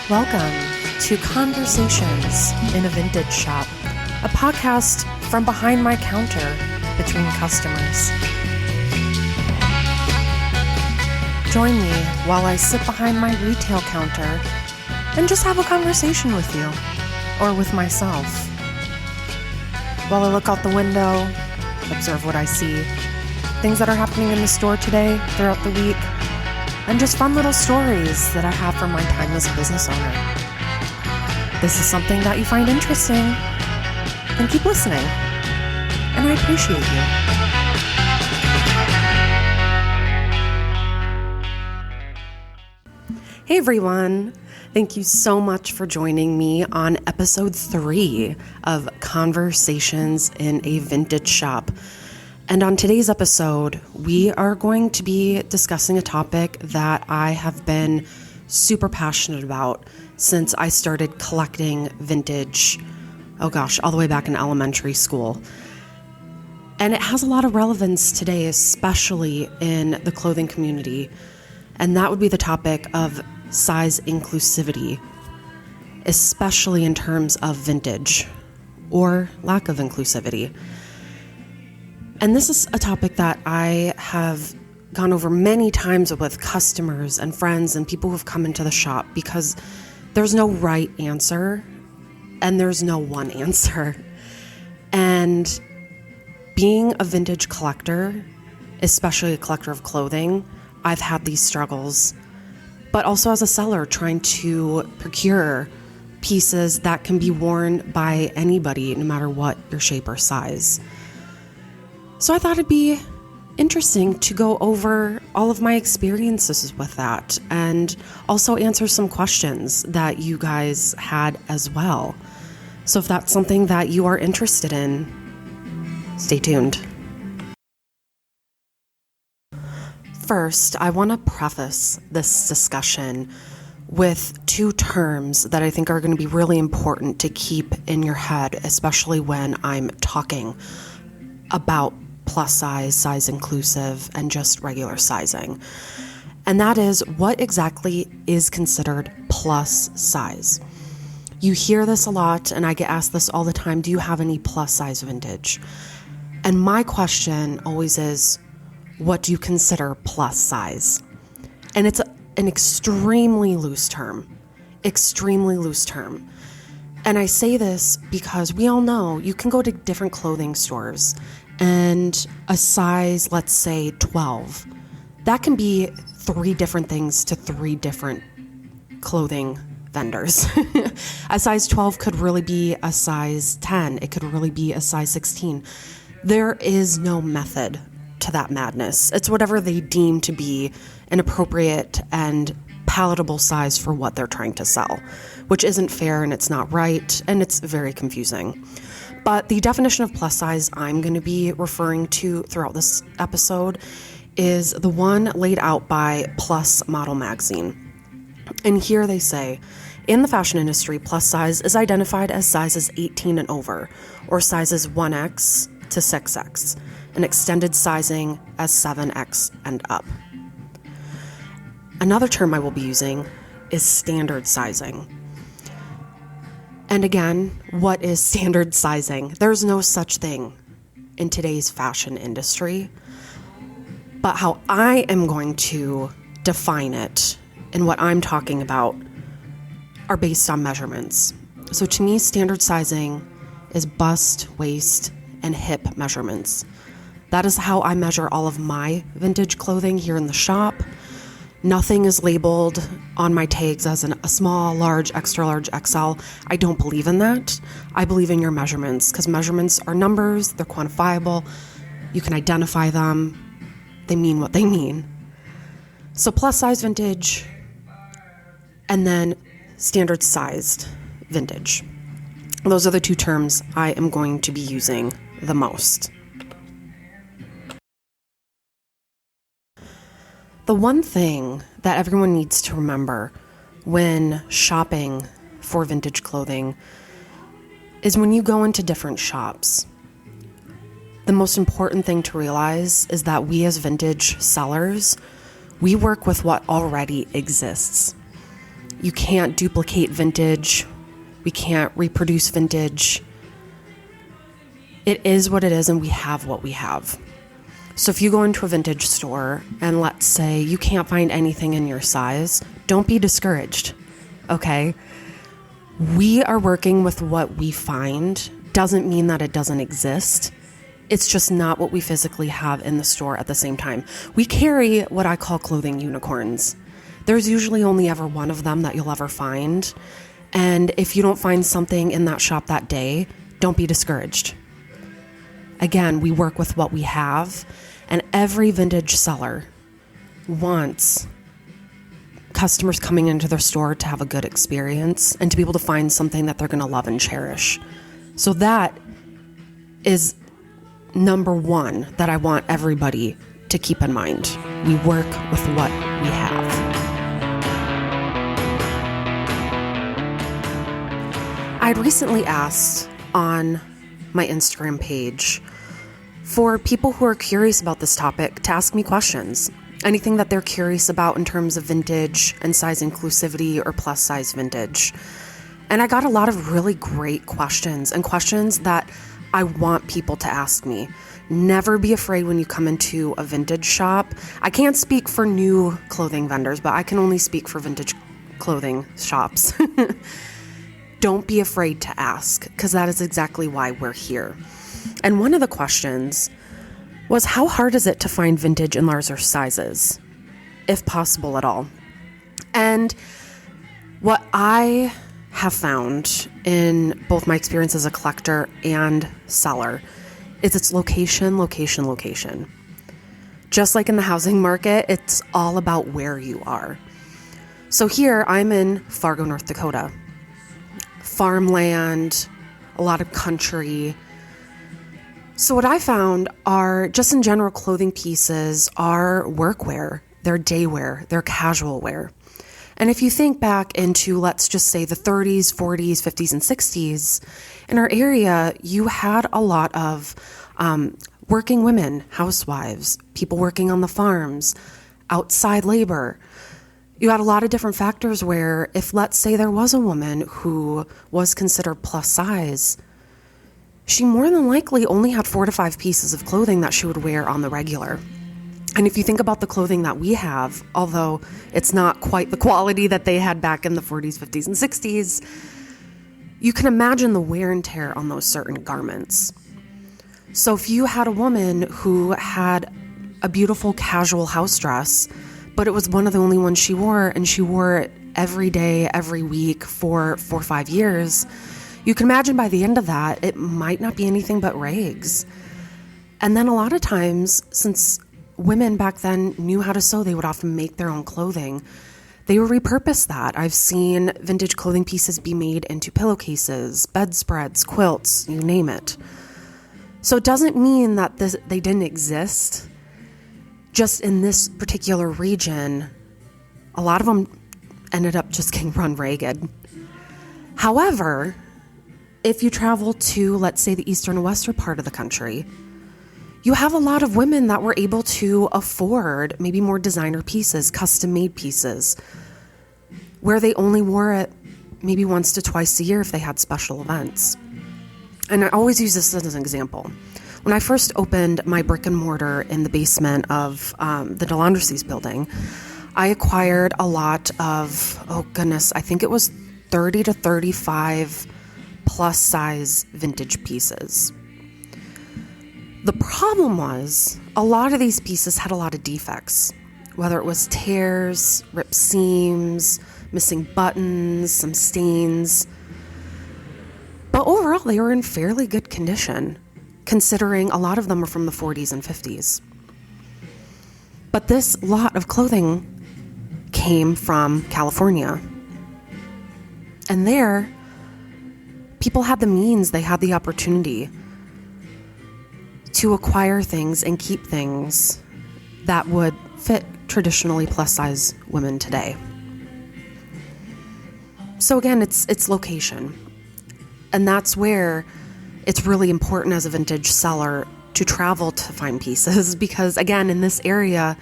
Welcome to Conversations in a Vintage Shop, a podcast from behind my counter between customers. Join me while I sit behind my retail counter and just have a conversation with you, or with myself. While I look out the window, observe what I see, things that are happening in the store today, throughout the week, and just fun little stories that I have from my time as a business owner. This is something that you find interesting, then keep listening, and I appreciate you. Hey everyone, thank you so much for joining me on episode 3 of Conversations in a Vintage Shop. And on today's episode, we are going to be discussing a topic that I have been super passionate about since I started collecting vintage, all the way back in elementary school. And it has a lot of relevance today, especially in the clothing community. And that would be the topic of size inclusivity, especially in terms of vintage or lack of inclusivity. And this is a topic that I have gone over many times with customers and friends and people who have come into the shop, because there's no right answer and there's no one answer. And being a vintage collector, especially a collector of clothing, I've had these struggles, but also as a seller trying to procure pieces that can be worn by anybody, no matter what your shape or size. So I thought it'd be interesting to go over all of my experiences with that and also answer some questions that you guys had as well. So if that's something that you are interested in, stay tuned. First, I want to preface this discussion with 2 terms that I think are going to be really important to keep in your head, especially when I'm talking about plus size, size inclusive, and just regular sizing. And that is, what exactly is considered plus size? You hear this a lot, and I get asked this all the time: do you have any plus size vintage? And my question always is, what do you consider plus size? And it's an extremely loose term. And I say this because we all know you can go to different clothing stores and a size, let's say 12, that can be 3 different things to 3 different clothing vendors. A size 12 could really be a size 10. It could really be a size 16. There is no method to that madness. It's whatever they deem to be an appropriate and palatable size for what they're trying to sell, which isn't fair and it's not right, and it's very confusing. But the definition of plus size I'm going to be referring to throughout this episode is the one laid out by Plus Model Magazine. And here they say, in the fashion industry, plus size is identified as sizes 18 and over, or sizes 1X to 6X, and extended sizing as 7X and up. Another term I will be using is standard sizing. And again, what is standard sizing? There's no such thing in today's fashion industry. But how I am going to define it and what I'm talking about are based on measurements. So to me, standard sizing is bust, waist, and hip measurements. That is how I measure all of my vintage clothing here in the shop. Nothing is labeled on my tags as a small, large, extra large, XL. I don't believe in that. I believe in your measurements, because measurements are numbers, they're quantifiable, you can identify them, they mean what they mean. So plus size vintage, and then standard sized vintage. Those are the 2 terms I am going to be using the most. The one thing that everyone needs to remember when shopping for vintage clothing is when you go into different shops, the most important thing to realize is that we as vintage sellers, we work with what already exists. You can't duplicate vintage. We can't reproduce vintage. It is what it is, and we have what we have. So if you go into a vintage store and let's say you can't find anything in your size, don't be discouraged, okay? We are working with what we find. Doesn't mean that it doesn't exist. It's just not what we physically have in the store at the same time. We carry what I call clothing unicorns. There's usually only ever one of them that you'll ever find. And if you don't find something in that shop that day, don't be discouraged. Again, we work with what we have, and every vintage seller wants customers coming into their store to have a good experience and to be able to find something that they're going to love and cherish. So that is number one that I want everybody to keep in mind. We work with what we have. I'd recently asked on my Instagram page for people who are curious about this topic to ask me questions. Anything that they're curious about in terms of vintage and size inclusivity or plus size vintage. And I got a lot of really great questions and questions that I want people to ask me. Never be afraid when you come into a vintage shop. I can't speak for new clothing vendors, but I can only speak for vintage clothing shops. Don't be afraid to ask, because that is exactly why we're here. And one of the questions was, how hard is it to find vintage in larger sizes, if possible at all? And what I have found in both my experience as a collector and seller is it's location, location, location. Just like in the housing market, it's all about where you are. So here I'm in Fargo, North Dakota. Farmland, a lot of country. So what I found are, just in general, clothing pieces are workwear, they're day wear, they're casual wear. And if you think back into, let's just say, the 30s, 40s, 50s, and 60s, in our area, you had a lot of working women, housewives, people working on the farms, outside labor. You had a lot of different factors where if, let's say, there was a woman who was considered plus size, she more than likely only had 4 to 5 pieces of clothing that she would wear on the regular. And if you think about the clothing that we have, although it's not quite the quality that they had back in the 40s, 50s, and 60s, you can imagine the wear and tear on those certain garments. So if you had a woman who had a beautiful casual house dress, but it was one of the only ones she wore, and she wore it every day, every week for 4 or 5 years, you can imagine by the end of that, it might not be anything but rags. And then a lot of times, since women back then knew how to sew, they would often make their own clothing. They would repurpose that. I've seen vintage clothing pieces be made into pillowcases, bedspreads, quilts, you name it. So it doesn't mean that they didn't exist. Just in this particular region, a lot of them ended up just getting run ragged. However, if you travel to, let's say, the eastern and western part of the country, you have a lot of women that were able to afford maybe more designer pieces, custom-made pieces, where they only wore it maybe once to twice a year if they had special events. And I always use this as an example. When I first opened my brick and mortar in the basement of the DeLandrese's building, I acquired a lot of, I think it was 30 to 35 plus size vintage pieces. The problem was a lot of these pieces had a lot of defects, whether it was tears, ripped seams, missing buttons, some stains. But overall, they were in fairly good condition, considering a lot of them were from the 40s and 50s. But this lot of clothing came from California. And there, people had the means, they had the opportunity to acquire things and keep things that would fit traditionally plus-size women today. So again, it's location. And that's where it's really important as a vintage seller to travel to find pieces because, again, in this area,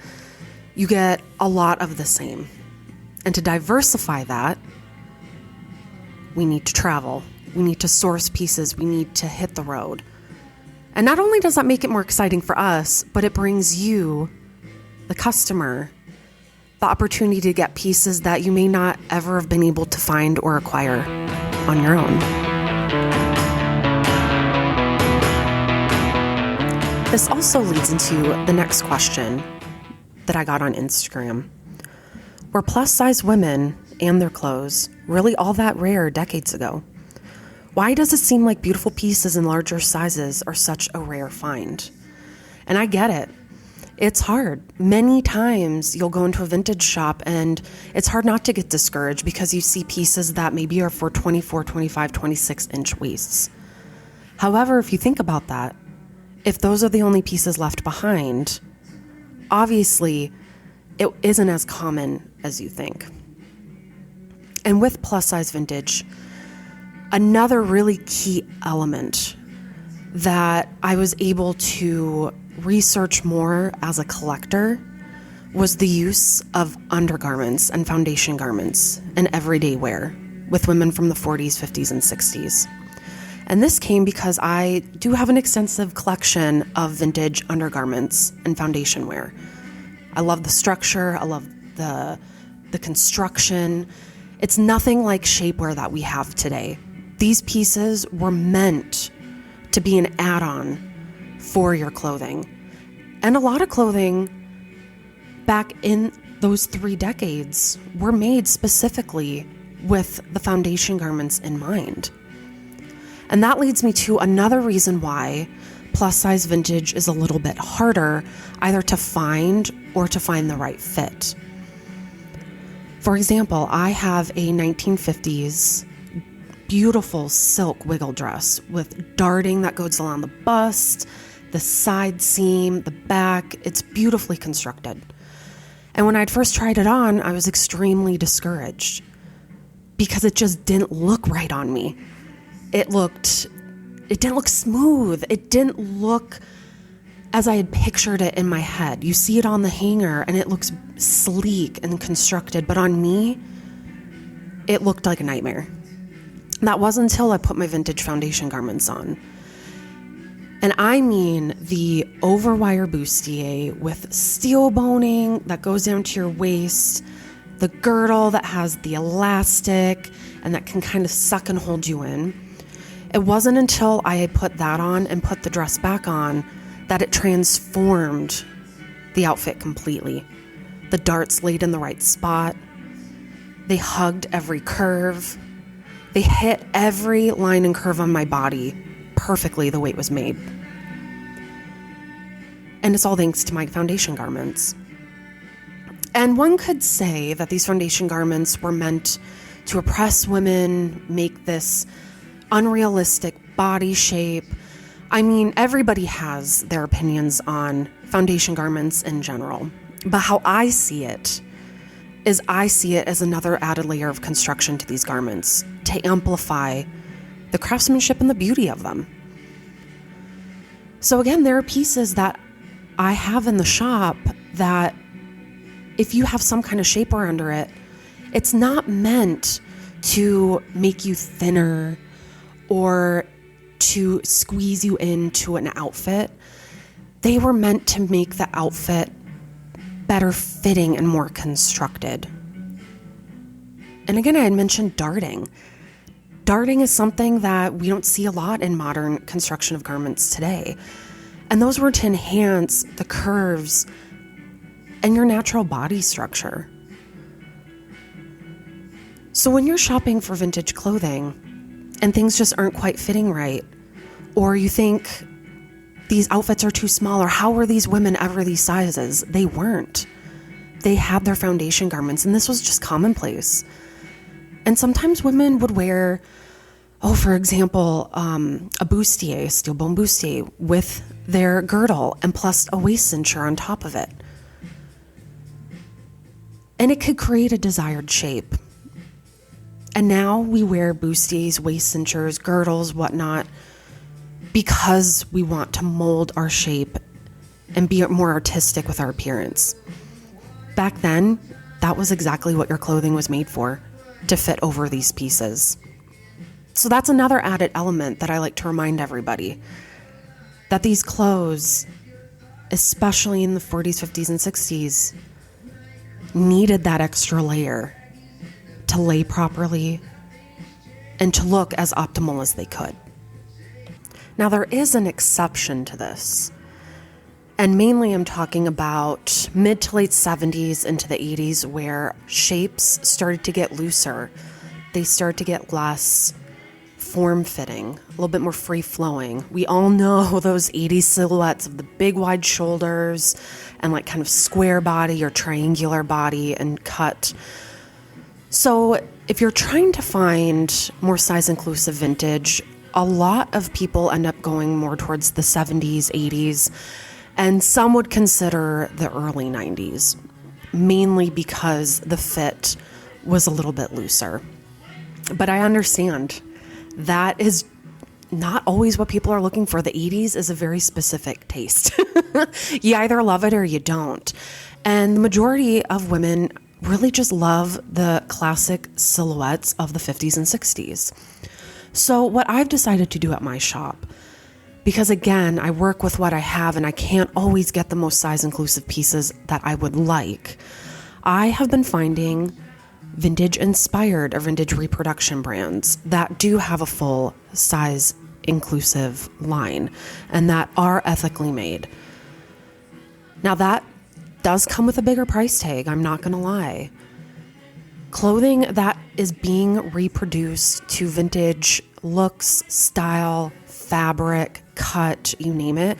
you get a lot of the same. And to diversify that, we need to travel. We need to source pieces. We need to hit the road. And not only does that make it more exciting for us, but it brings you, the customer, the opportunity to get pieces that you may not ever have been able to find or acquire on your own. This also leads into the next question that I got on Instagram. Were plus-size women and their clothes really all that rare decades ago? Why does it seem like beautiful pieces in larger sizes are such a rare find? And I get it. It's hard. Many times you'll go into a vintage shop and it's hard not to get discouraged because you see pieces that maybe are for 24, 25, 26-inch waists. However, if you think about that, if those are the only pieces left behind, obviously it isn't as common as you think. And with plus-size vintage, another really key element that I was able to research more as a collector was the use of undergarments and foundation garments in everyday wear with women from the 40s, 50s, and 60s. And this came because I do have an extensive collection of vintage undergarments and foundation wear. I love the structure. I love the construction. It's nothing like shapewear that we have today. These pieces were meant to be an add-on for your clothing. And a lot of clothing back in those 3 decades were made specifically with the foundation garments in mind. And that leads me to another reason why plus-size vintage is a little bit harder either to find or to find the right fit. For example, I have a 1950s beautiful silk wiggle dress with darting that goes along the bust, the side seam, the back. It's beautifully constructed. And when I'd first tried it on, I was extremely discouraged because it just didn't look right on me. It didn't look smooth. It didn't look as I had pictured it in my head. You see it on the hanger and it looks sleek and constructed, but on me, it looked like a nightmare. That wasn't until I put my vintage foundation garments on. And I mean the overwire bustier with steel boning that goes down to your waist, the girdle that has the elastic and that can kind of suck and hold you in. It wasn't until I had put that on and put the dress back on that it transformed the outfit completely. The darts laid in the right spot. They hugged every curve. They hit every line and curve on my body perfectly the way it was made. And it's all thanks to my foundation garments. And one could say that these foundation garments were meant to oppress women, make this unrealistic body shape. I mean, everybody has their opinions on foundation garments in general. But how I see it is I see it as another added layer of construction to these garments to amplify the craftsmanship and the beauty of them. So again, there are pieces that I have in the shop that if you have some kind of shapewear under it, it's not meant to make you thinner or to squeeze you into an outfit. They were meant to make the outfit better fitting and more constructed. And again, I had mentioned darting. Darting is something that we don't see a lot in modern construction of garments today. And those were to enhance the curves and your natural body structure. So when you're shopping for vintage clothing and things just aren't quite fitting right, or you think these outfits are too small, or how were these women ever these sizes? They weren't. They had their foundation garments, and this was just commonplace. And sometimes women would wear, for example, a bustier, steel bone bustier with their girdle and plus a waist cincher on top of it. And it could create a desired shape. And now we wear bustiers, waist cinchers, girdles, whatnot, because we want to mold our shape and be more artistic with our appearance. Back then, that was exactly what your clothing was made for, to fit over these pieces. So that's another added element that I like to remind everybody, that these clothes, especially in the 40s, 50s, and 60s, needed that extra layer to lay properly and to look as optimal as they could. Now, there is an exception to this, and mainly I'm talking about mid to late 70s into the 80s, where shapes started to get looser. They started to get less form-fitting, a little bit more free-flowing. We all know those 80s silhouettes of the big wide shoulders and like kind of square body or triangular body and cut. So if you're trying to find more size-inclusive vintage, a lot of people end up going more towards the 70s, 80s, and some would consider the early 90s, mainly because the fit was a little bit looser. But I understand that is not always what people are looking for. The 80s is a very specific taste. You either love it or you don't. And the majority of women really just love the classic silhouettes of the 50s and 60s. So what I've decided to do at my shop, because again, I work with what I have and I can't always get the most size inclusive pieces that I would like, I have been finding vintage inspired or vintage reproduction brands that do have a full size inclusive line and that are ethically made. Now that does come with a bigger price tag, I'm not going to lie. Clothing that is being reproduced to vintage looks, style, fabric, cut, you name it,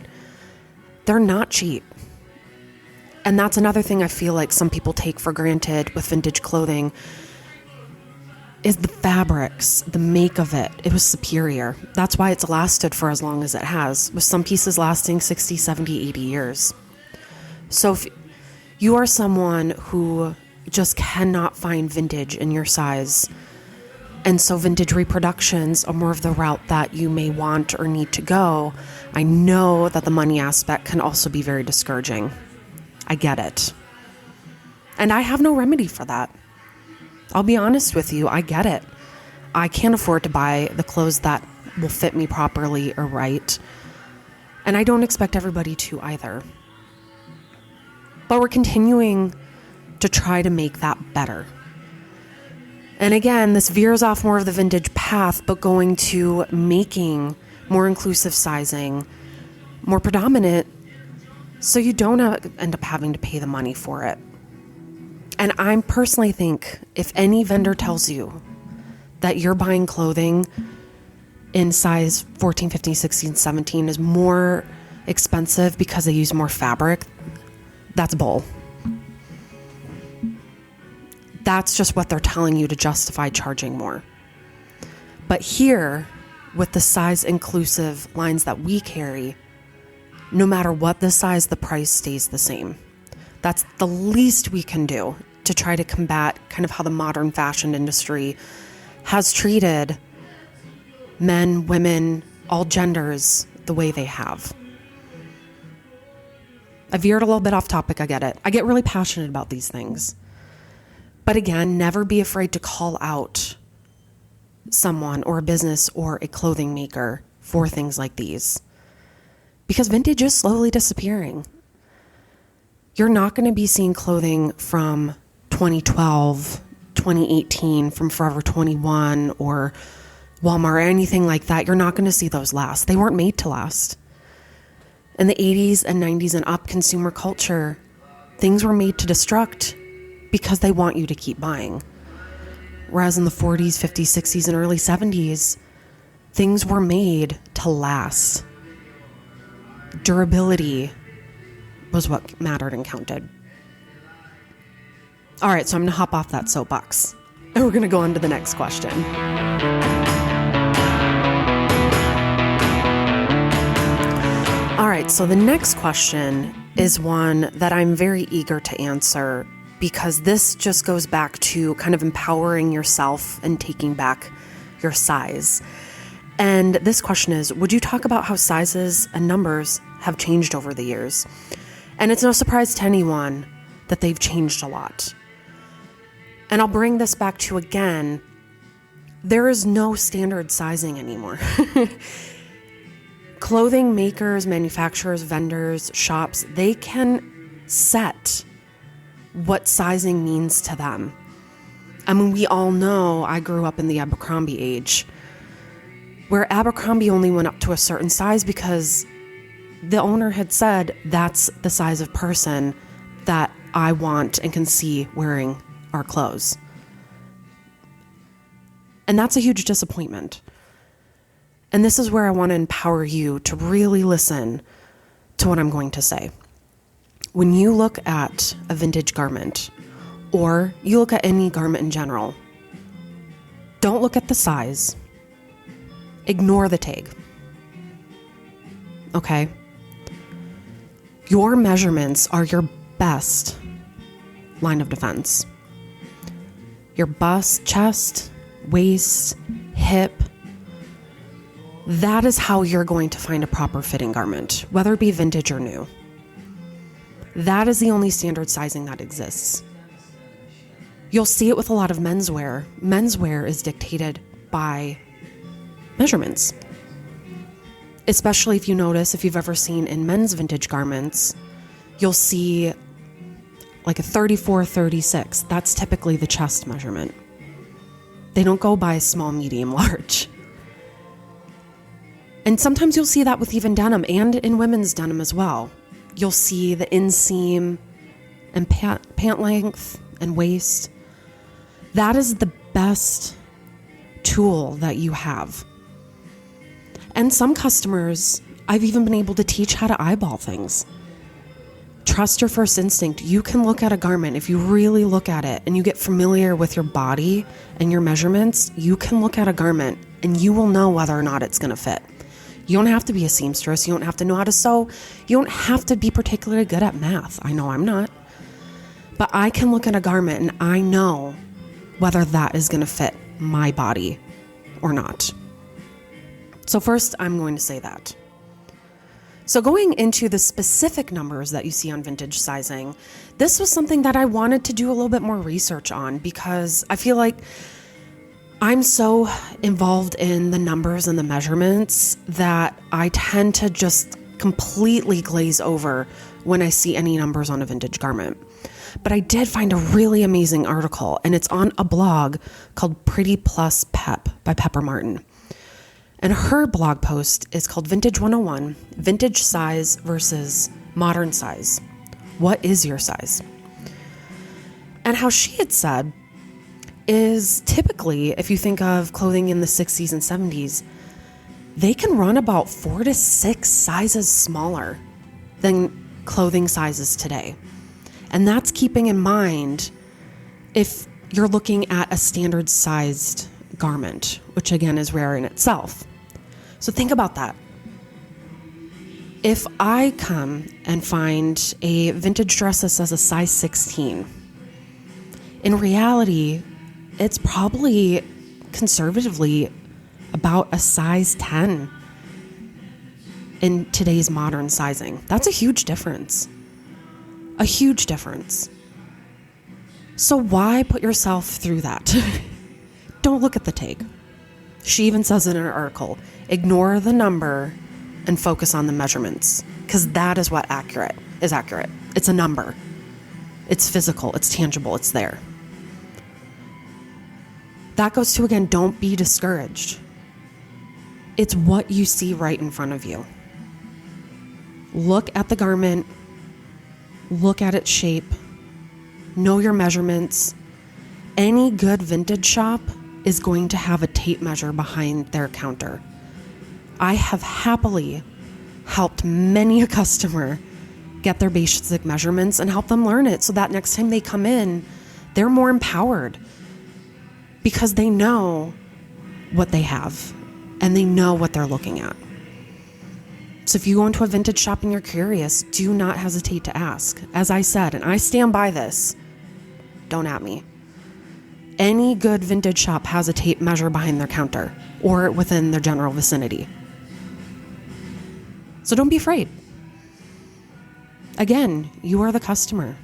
they're not cheap. And that's another thing I feel like some people take for granted with vintage clothing is the fabrics, the make of it. It was superior. That's why it's lasted for as long as it has, with some pieces lasting 60, 70, 80 years. So if you are someone who just cannot find vintage in your size, and so vintage reproductions are more of the route that you may want or need to go, I know that the money aspect can also be very discouraging. I get it. And I have no remedy for that. I'll be honest with you, I get it. I can't afford to buy the clothes that will fit me properly or right. And I don't expect everybody to either. But we're continuing to try to make that better. And again, this veers off more of the vintage path, but going to making more inclusive sizing, more predominant, so you don't end up having to pay the money for it. And I personally think if any vendor tells you that you're buying clothing in size 14, 15, 16, 17 is more expensive because they use more fabric, that's bull. That's just what they're telling you to justify charging more. But here, with the size inclusive lines that we carry, no matter what the size, the price stays the same. That's the least we can do to try to combat kind of how the modern fashion industry has treated men, women, all genders the way they have. I veered a little bit off topic, I get it. I get really passionate about these things. But again, never be afraid to call out someone or a business or a clothing maker for things like these. Because vintage is slowly disappearing. You're not going to be seeing clothing from 2012, 2018, from Forever 21 or Walmart or anything like that. You're not going to see those last. They weren't made to last. In the 80s and 90s and up consumer culture, things were made to destruct because they want you to keep buying. Whereas in the 40s, 50s, 60s, and early 70s, things were made to last. Durability was what mattered and counted. All right, so I'm going to hop off that soapbox, and we're going to go on to the next question. All right, so the next question is one that I'm very eager to answer because this just goes back to kind of empowering yourself and taking back your size. And this question is, would you talk about how sizes and numbers have changed over the years? And it's no surprise to anyone that they've changed a lot. And I'll bring this back to, again, there is no standard sizing anymore. Clothing makers, manufacturers, vendors, shops, they can set what sizing means to them. I mean, we all know I grew up in the Abercrombie age, where Abercrombie only went up to a certain size because the owner had said, that's the size of person that I want and can see wearing our clothes. And that's a huge disappointment. And this is where I want to empower you to really listen to what I'm going to say. When you look at a vintage garment, or you look at any garment in general, don't look at the size. Ignore the tag. Okay? Your measurements are your best line of defense. Your bust, chest, waist, hip, that is how you're going to find a proper fitting garment, whether it be vintage or new. That is the only standard sizing that exists. You'll see it with a lot of menswear. Menswear is dictated by measurements. Especially if you notice, if you've ever seen in men's vintage garments, you'll see like a 34, 36. That's typically the chest measurement. They don't go by small, medium, large. And sometimes you'll see that with even denim and in women's denim as well. You'll see the inseam and pant length and waist. That is the best tool that you have. And some customers, I've even been able to teach how to eyeball things. Trust your first instinct. You can look at a garment. If you really look at it and you get familiar with your body and your measurements, you can look at a garment and you will know whether or not it's going to fit. You don't have to be a seamstress. You don't have to know how to sew. You don't have to be particularly good at math. I know I'm not. But I can look at a garment and I know whether that is going to fit my body or not. So first, I'm going to say that. So going into the specific numbers that you see on vintage sizing, this was something that I wanted to do a little bit more research on because I feel like I'm so involved in the numbers and the measurements that I tend to just completely glaze over when I see any numbers on a vintage garment. But I did find a really amazing article, and it's on a blog called Pretty Plus Pep by Pepper Martin. And her blog post is called Vintage 101, Vintage Size versus Modern Size. What is your size? And how she had said is typically, if you think of clothing in the 60s and 70s, they can run about 4 to 6 sizes smaller than clothing sizes today. And that's keeping in mind if you're looking at a standard sized garment, which again is rare in itself. So think about that. If I come and find a vintage dress that says a size 16, in reality, it's probably conservatively about a size 10 in today's modern sizing. That's a huge difference. A huge difference. So why put yourself through that? Don't look at the tag. She even says it in her article, ignore the number and focus on the measurements, because that is what is accurate. It's a number. It's physical. It's tangible. It's there. That goes to, again, don't be discouraged. It's what you see right in front of you. Look at the garment. Look at its shape. Know your measurements. Any good vintage shop is going to have a tape measure behind their counter. I have happily helped many a customer get their basic measurements and help them learn it so that next time they come in, they're more empowered because they know what they have and they know what they're looking at. So if you go into a vintage shop and you're curious, do not hesitate to ask. As I said, and I stand by this, don't at me. Any good vintage shop has a tape measure behind their counter or within their general vicinity. So don't be afraid. Again, you are the customer.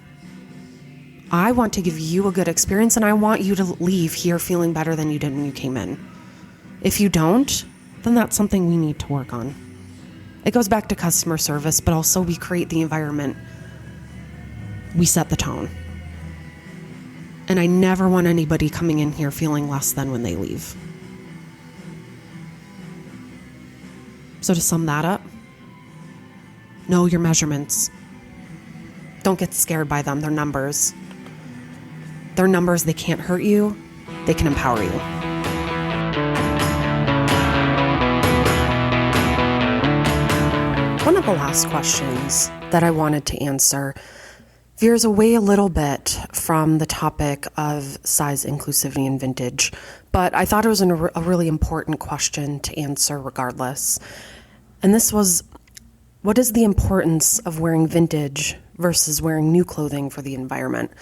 I want to give you a good experience, and I want you to leave here feeling better than you did when you came in. If you don't, then that's something we need to work on. It goes back to customer service, but also we create the environment. We set the tone. And I never want anybody coming in here feeling less than when they leave. So to sum that up, know your measurements. Don't get scared by them. They're numbers. They're numbers. They can't hurt you. They can empower you. One of the last questions that I wanted to answer veers away a little bit from the topic of size inclusivity in vintage, but I thought it was a really important question to answer regardless. And this was, what is the importance of wearing vintage versus wearing new clothing for the environment?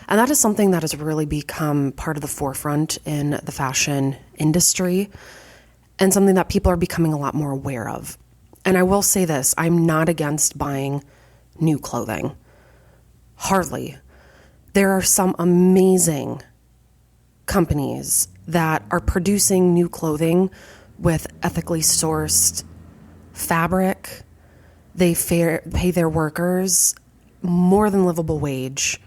And that is something that has really become part of the forefront in the fashion industry and something that people are becoming a lot more aware of. And I will say this, I'm not against buying new clothing. Hardly. There are some amazing companies that are producing new clothing with ethically sourced fabric. They pay their workers more than livable wage.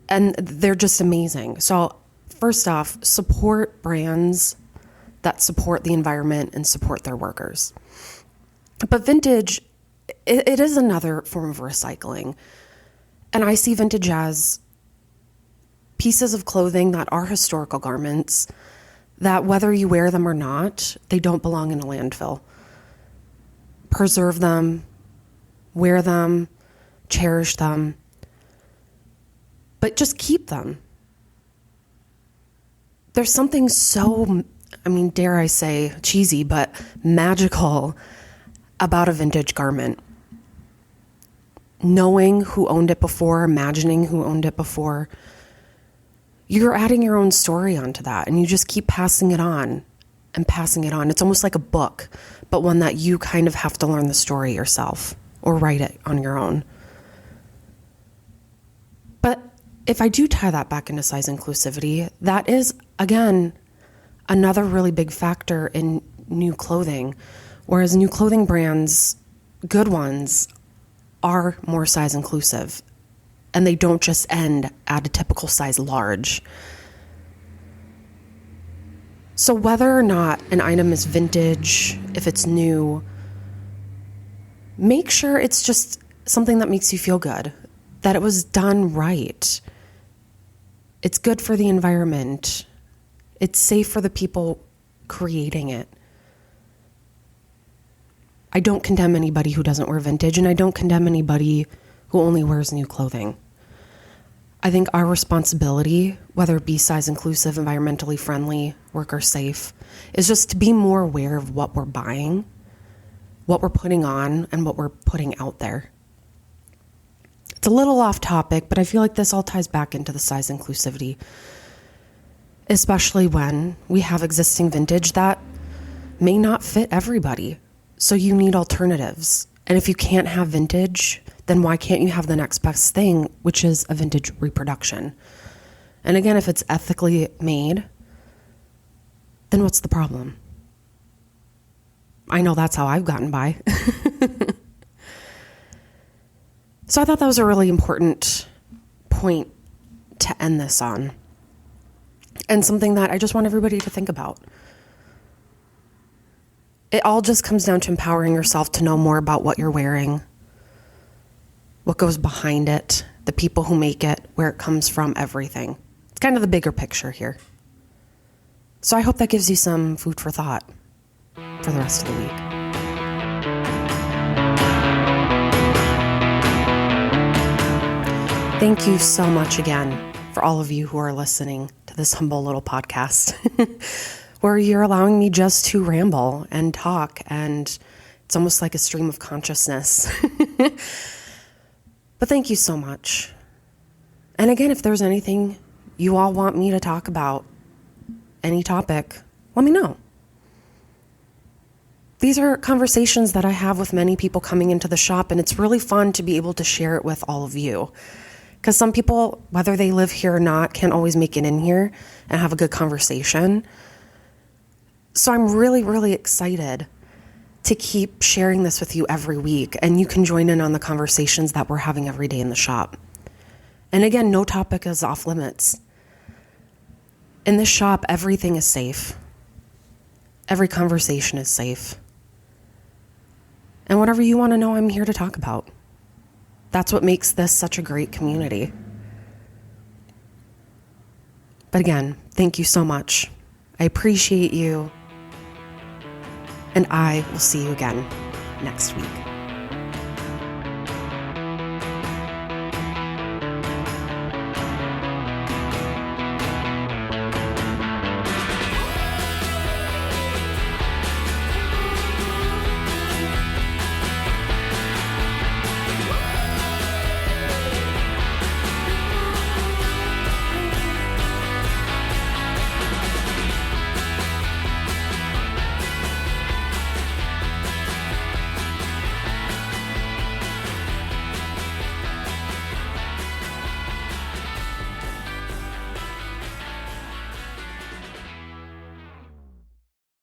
And they're just amazing. So first off, support brands that support the environment and support their workers. But vintage, it is another form of recycling. And I see vintage as pieces of clothing that are historical garments that whether you wear them or not, they don't belong in a landfill. Preserve them, wear them, cherish them, but just keep them. There's something so, dare I say, cheesy, but magical about a vintage garment. Knowing who owned it before, imagining who owned it before, you're adding your own story onto that, and you just keep passing it on and passing it on. It's almost like a book, but one that you kind of have to learn the story yourself or write it on your own. But if I do tie that back into size inclusivity, that is, again, another really big factor in new clothing. Whereas new clothing brands, good ones, are more size inclusive, and they don't just end at a typical size large. So whether or not an item is vintage, if it's new, make sure it's just something that makes you feel good, that it was done right. It's good for the environment. It's safe for the people creating it. I don't condemn anybody who doesn't wear vintage, and I don't condemn anybody who only wears new clothing. I think our responsibility, whether it be size inclusive, environmentally friendly, worker safe, is just to be more aware of what we're buying, what we're putting on, and what we're putting out there. It's a little off topic, but I feel like this all ties back into the size inclusivity, especially when we have existing vintage that may not fit everybody. So you need alternatives. And if you can't have vintage, then why can't you have the next best thing, which is a vintage reproduction? And again, if it's ethically made, then what's the problem? I know that's how I've gotten by. So I thought that was a really important point to end this on, and something that I just want everybody to think about. It all just comes down to empowering yourself to know more about what you're wearing, what goes behind it, the people who make it, where it comes from, everything. It's kind of the bigger picture here. So I hope that gives you some food for thought for the rest of the week. Thank you so much again for all of you who are listening to this humble little podcast. Where you're allowing me just to ramble and talk, and it's almost like a stream of consciousness. But thank you so much. And again, if there's anything you all want me to talk about any topic, let me know. These are conversations that I have with many people coming into the shop, and it's really fun to be able to share it with all of you. Because some people, whether they live here or not, can't always make it in here and have a good conversation. So I'm really, really excited to keep sharing this with you every week, and you can join in on the conversations that we're having every day in the shop. And again, no topic is off limits. In this shop, everything is safe. Every conversation is safe. And whatever you want to know, I'm here to talk about. That's what makes this such a great community. But again, thank you so much. I appreciate you. And I will see you again next week.